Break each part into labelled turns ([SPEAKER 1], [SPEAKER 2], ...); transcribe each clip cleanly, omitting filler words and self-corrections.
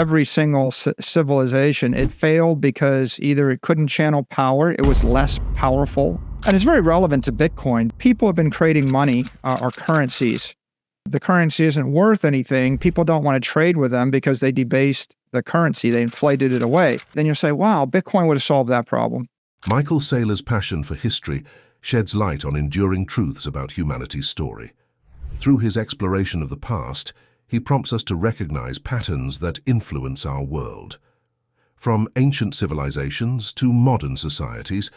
[SPEAKER 1] every single civilization. It failed because either it couldn't channel power, it was less powerful. And it's very relevant to Bitcoin. People have been creating money or currencies. The currency isn't worth anything. People don't want to trade with them because they debased the currency. They inflated it away. Then you'll say, wow, Bitcoin would have solved that problem.
[SPEAKER 2] Michael Saylor's passion for history sheds light on enduring truths about humanity's story. Through his exploration of the past, he prompts us to recognize patterns that influence our world. From ancient civilizations to modern societies,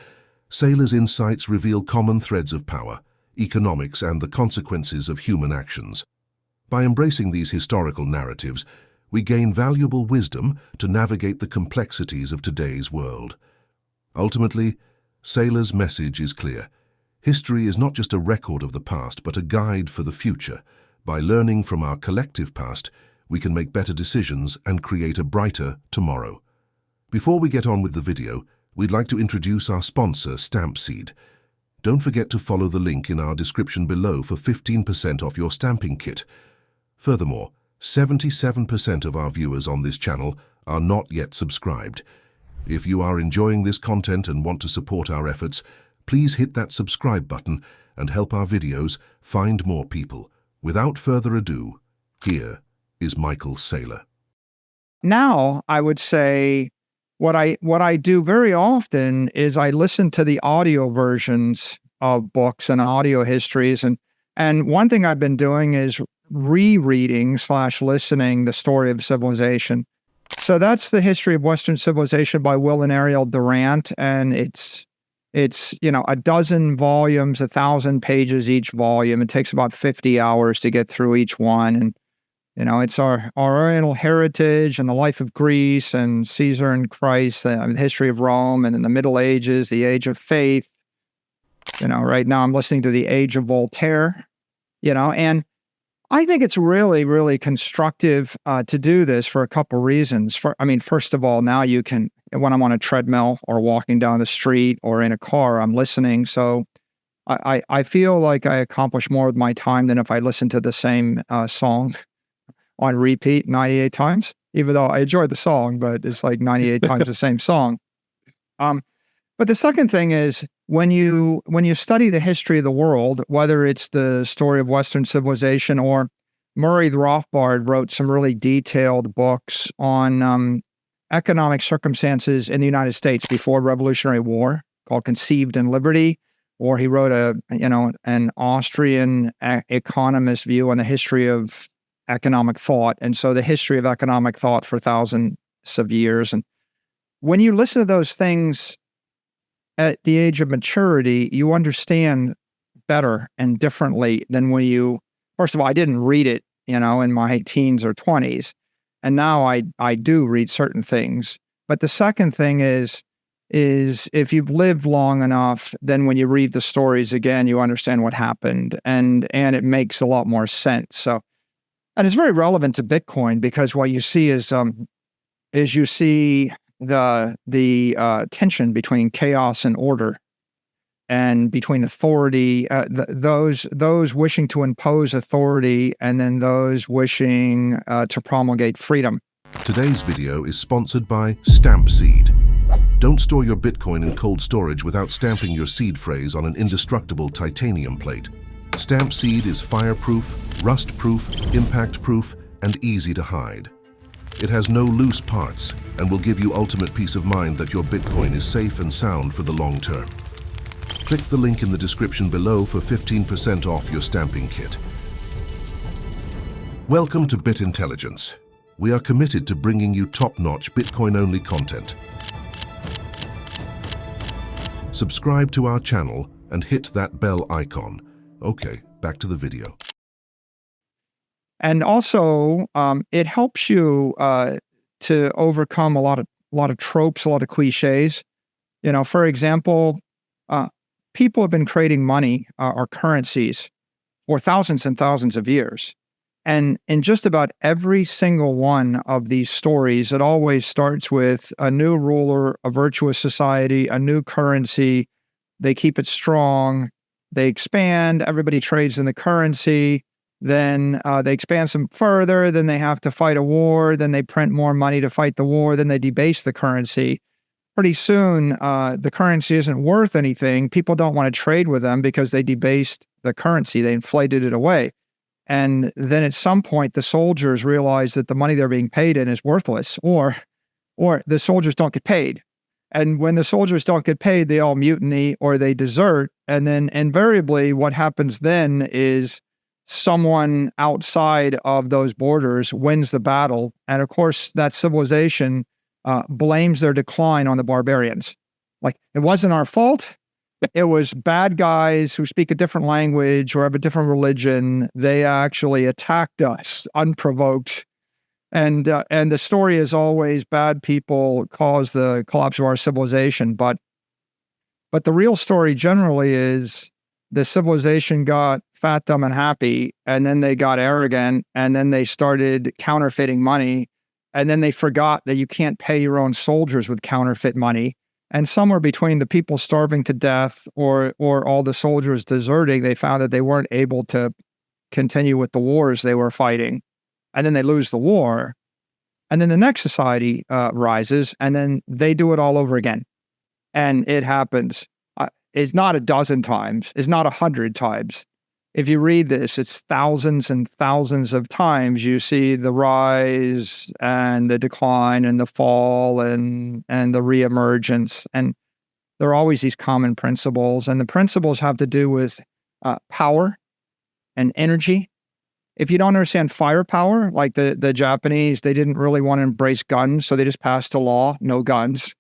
[SPEAKER 2] Saylor's insights reveal common threads of power, economics, and the consequences of human actions. By embracing these historical narratives, we gain valuable wisdom to navigate the complexities of today's world. Ultimately, Saylor's message is clear. History is not just a record of the past, but a guide for the future. By learning from our collective past, we can make better decisions and create a brighter tomorrow. Before we get on with the video, we'd like to introduce our sponsor, Stampseed. Don't forget to follow the link in our description below for 15% off your stamping kit. Furthermore, 77% of our viewers on this channel are not yet subscribed. If you are enjoying this content and want to support our efforts, please hit that subscribe button and help our videos find more people. Without further ado, here is Michael Saylor.
[SPEAKER 1] Now, I would say what I do very often is I listen to the audio versions of books and audio histories. And one thing I've been doing is rereading/listening the story of civilization. So that's the History of Western Civilization by Will and Ariel Durant. And it's a dozen volumes, 1,000 pages each volume. It takes about 50 hours to get through each one. And it's our Oriental heritage and the life of Greece and Caesar and Christ, the history of Rome, and in the Middle Ages, the age of faith. Right now I'm listening to the age of Voltaire, and I think it's really, really constructive to do this for a couple reasons. First of all, now you can, when I'm on a treadmill or walking down the street or in a car, I'm listening. So I feel like I accomplish more with my time than if I listened to the same song on repeat 98 times, even though I enjoy the song, but it's like 98 times the same song. But the second thing is when you study the history of the world, whether it's the story of Western civilization or Murray Rothbard wrote some really detailed books on economic circumstances in the United States before Revolutionary War called Conceived in Liberty, or he wrote an Austrian economist view on the history of economic thought. And so the history of economic thought for thousands of years. And when you listen to those things at the age of maturity, you understand better and differently than when first of all, I didn't read it, in my teens or 20s. And now I do read certain things. But the second thing is if you've lived long enough, then when you read the stories again, you understand what happened and it makes a lot more sense. And it's very relevant to Bitcoin because what you see is you see the tension between chaos and order, and between authority, those wishing to impose authority, and then those wishing to promulgate freedom.
[SPEAKER 2] Today's video is sponsored by Stampseed. Don't store your Bitcoin in cold storage without stamping your seed phrase on an indestructible titanium plate. Stampseed is fireproof, rust-proof, impact-proof, and easy to hide. It has no loose parts and will give you ultimate peace of mind that your Bitcoin is safe and sound for the long term. Click the link in the description below for 15% off your stamping kit. Welcome to Bit Intelligence. We are committed to bringing you top-notch Bitcoin-only content. Subscribe to our channel and hit that bell icon. Okay, back to the video.
[SPEAKER 1] And also, it helps you to overcome a lot of tropes, a lot of cliches. For example, people have been creating money or currencies for thousands and thousands of years. And in just about every single one of these stories, it always starts with a new ruler, a virtuous society, a new currency. They keep it strong. They expand. Everybody trades in the currency. Then they expand some further. Then they have to fight a war. Then they print more money to fight the war. Then they debase the currency. Pretty soon, the currency isn't worth anything. People don't want to trade with them because they debased the currency. They inflated it away. And then at some point, the soldiers realize that the money they're being paid in is worthless, or the soldiers don't get paid. And when the soldiers don't get paid, they all mutiny or they desert. And then invariably what happens then is someone outside of those borders wins the battle. And of course, that civilization blames their decline on the barbarians. Like, it wasn't our fault. It was bad guys who speak a different language or have a different religion. They actually attacked us unprovoked. And the story is always bad people caused the collapse of our civilization. But the real story generally is the civilization got fat, dumb, and happy, and then they got arrogant, and then they started counterfeiting money, and then they forgot that you can't pay your own soldiers with counterfeit money. And somewhere between the people starving to death or all the soldiers deserting, they found that they weren't able to continue with the wars they were fighting. And then they lose the war. And then the next society rises, and then they do it all over again. And it happens. It's not a dozen times. It's not 100 times. If you read this, it's thousands and thousands of times you see the rise and the decline and the fall and the reemergence. And there are always these common principles. And the principles have to do with power and energy. If you don't understand firepower, like the Japanese, they didn't really want to embrace guns, so they just passed a law, no guns.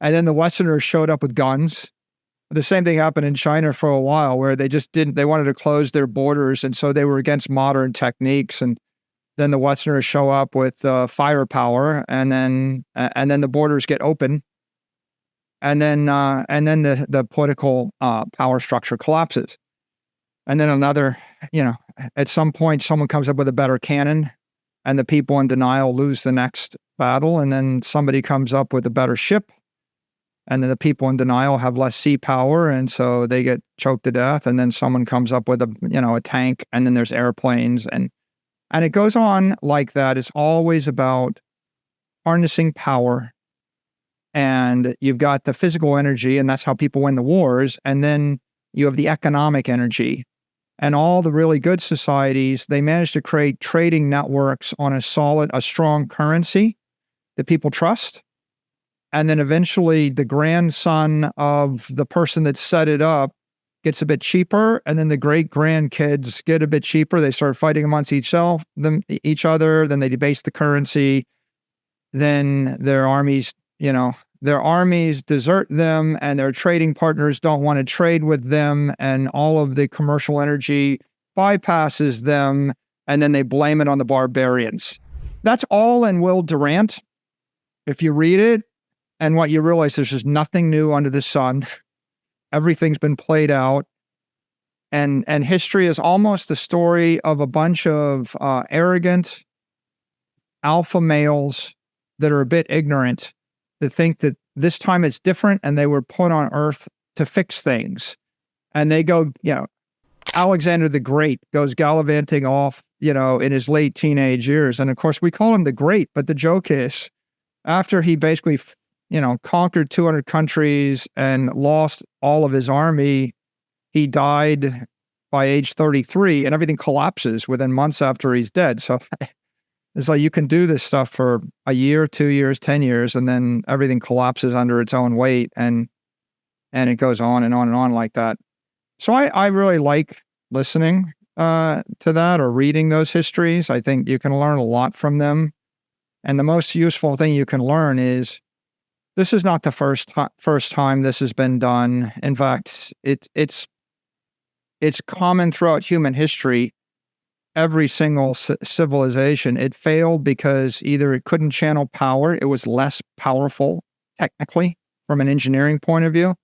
[SPEAKER 1] And then the Westerners showed up with guns. The same thing happened in China for a while, where they wanted to close their borders, and so they were against modern techniques. And then the Westerners show up with firepower, and then the borders get open, and then the political power structure collapses. And then at some point, someone comes up with a better cannon, and the people in denial lose the next battle, and then somebody comes up with a better ship. And then the people in denial have less sea power, and so they get choked to death. And then someone comes up with a tank, and then there's airplanes, and it goes on like that. It's always about harnessing power, and you've got the physical energy, and that's how people win the wars. And then you have the economic energy, and all the really good societies, they manage to create trading networks on a strong currency that people trust. And then eventually the grandson of the person that set it up gets a bit cheaper. And then the great grandkids get a bit cheaper. They start fighting amongst each other. Then they debase the currency. Then their armies desert them, and their trading partners don't want to trade with them. And all of the commercial energy bypasses them. And then they blame it on the barbarians. That's all in Will Durant. If you read it, and what you realize, there's just nothing new under the sun. Everything's been played out. And history is almost the story of a bunch of arrogant alpha males that are a bit ignorant, that think that this time it's different, and they were put on Earth to fix things. And they go, Alexander the Great goes gallivanting off, in his late teenage years. And of course, we call him the Great, but the joke is, after he basically conquered 200 countries and lost all of his army, he died by age 33, and everything collapses within months after he's dead. So it's like you can do this stuff for a year, 2 years, 10 years, and then everything collapses under its own weight, and it goes on and on and on like that. So I really like listening to that or reading those histories. I think you can learn a lot from them. And the most useful thing you can learn is, this is not the first time this has been done. In fact, it's common throughout human history. Every single civilization, it failed because either it couldn't channel power, it was less powerful technically from an engineering point of view,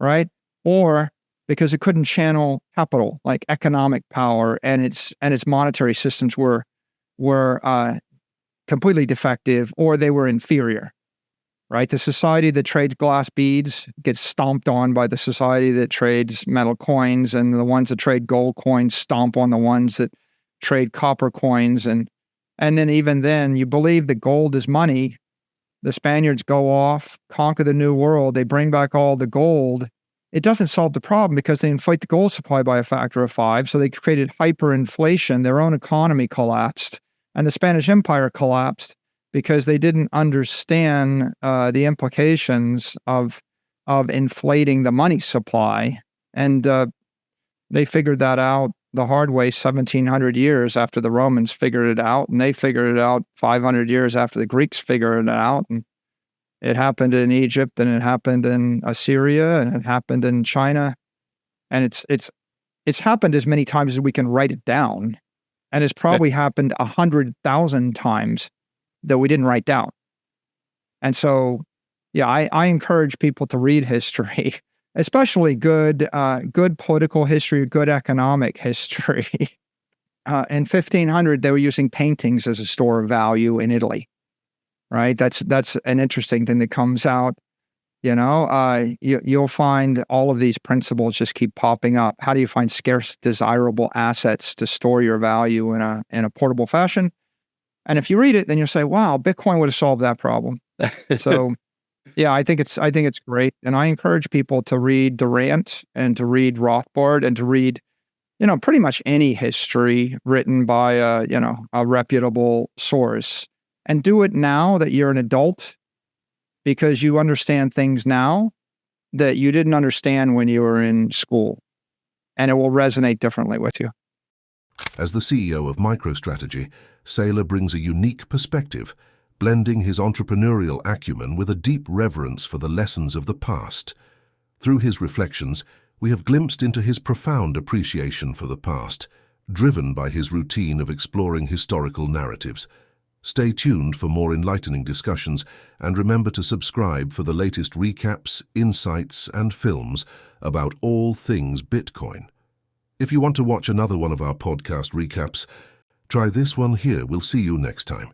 [SPEAKER 1] right? Or because it couldn't channel capital, like economic power, and its monetary systems were completely defective, or they were inferior. right? The society that trades glass beads gets stomped on by the society that trades metal coins, and the ones that trade gold coins stomp on the ones that trade copper coins. And then even then, you believe that gold is money. The Spaniards go off, conquer the New World, they bring back all the gold. It doesn't solve the problem because they inflate the gold supply by a factor of 5. So they created hyperinflation. Their own economy collapsed, and the Spanish Empire collapsed because they didn't understand the implications of inflating the money supply. And they figured that out the hard way 1,700 years after the Romans figured it out, and they figured it out 500 years after the Greeks figured it out. And it happened in Egypt, and it happened in Assyria, and it happened in China. And it's happened as many times as we can write it down. And it's probably happened 100,000 times that we didn't write down. And so, yeah, I encourage people to read history, especially good political history, good economic history. In 1500, they were using paintings as a store of value in Italy, right? That's an interesting thing that comes out. You'll find all of these principles just keep popping up. How do you find scarce, desirable assets to store your value in a portable fashion? And if you read it, then you'll say, "Wow, Bitcoin would have solved that problem." So, yeah, I think it's great, and I encourage people to read Durant and to read Rothbard and to read, pretty much any history written by a reputable source, and do it now that you're an adult, because you understand things now that you didn't understand when you were in school, and it will resonate differently with you.
[SPEAKER 2] As the CEO of MicroStrategy, Saylor brings a unique perspective, blending his entrepreneurial acumen with a deep reverence for the lessons of the past. Through his reflections, we have glimpsed into his profound appreciation for the past, driven by his routine of exploring historical narratives. Stay tuned for more enlightening discussions, and remember to subscribe for the latest recaps, insights, and films about all things Bitcoin. If you want to watch another one of our podcast recaps, try this one here. We'll see you next time.